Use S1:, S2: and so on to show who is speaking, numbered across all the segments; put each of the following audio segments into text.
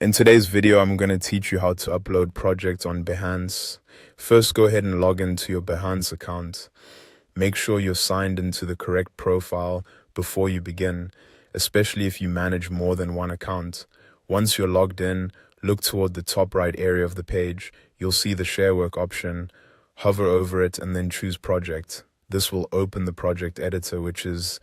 S1: In today's video, I'm going to teach you how to upload projects on Behance. First, go ahead and log into your Behance account. Make sure you're signed into the correct profile before you begin, especially if you manage more than one account. Once you're logged in, look toward the top right area of the page. You'll see the Share Work option. Hover over it and then choose Project. This will open the project editor, which is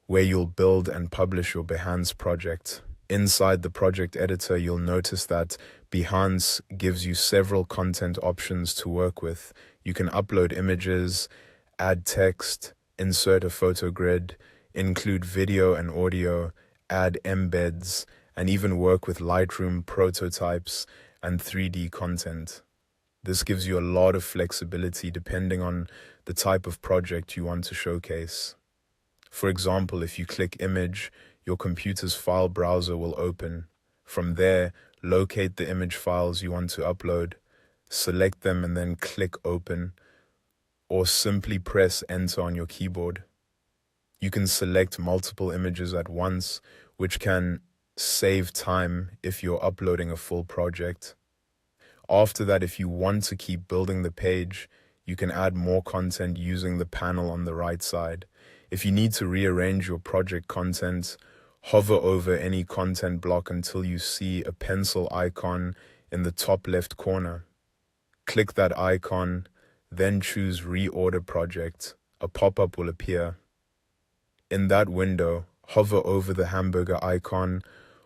S1: where you'll build and publish your Behance project. Inside the project editor, you'll notice that Behance gives you several content options to work with. You can upload images, add text, insert a photo grid, include video and audio, add embeds, and even work with Lightroom prototypes and 3D content. This gives you a lot of flexibility depending on the type of project you want to showcase. For example, if you click Image, your computer's file browser will open. From there, locate the image files you want to upload, select them and then click Open, or simply press Enter on your keyboard. You can select multiple images at once, which can save time if you're uploading a full project. After that, if you want to keep building the page, you can add more content using the panel on the right side. If you need to rearrange your project content, hover over any content block until you see a pencil icon in the top left corner. Click that icon, then choose Reorder Project. A pop-up will appear. In that window, hover over the hamburger icon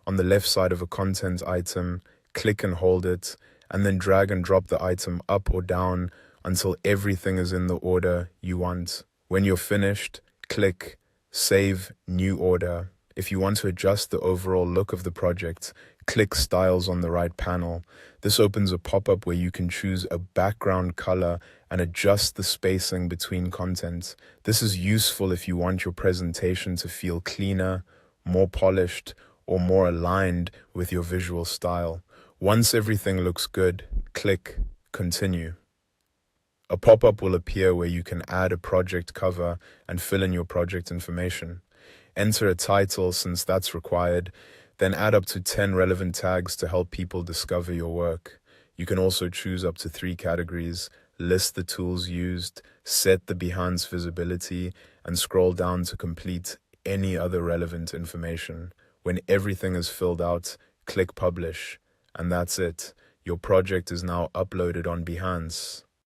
S1: on the left side of a content item, click and hold it, and then drag and drop the item up or down until everything is in the order you want. When you're finished, click Save New Order. If you want to adjust the overall look of the project, click Styles on the right panel. This opens a pop-up where you can choose a background color and adjust the spacing between content. This is useful if you want your presentation to feel cleaner, more polished, or more aligned with your visual style. Once everything looks good, click Continue. A pop-up will appear where you can add a project cover and fill in your project information. Enter a title since that's required, then add up to 10 relevant tags to help people discover your work. You can also choose up to 3 categories, list the tools used, set the Behance visibility, and scroll down to complete any other relevant information. When everything is filled out, click Publish, and that's it. Your project is now uploaded on Behance.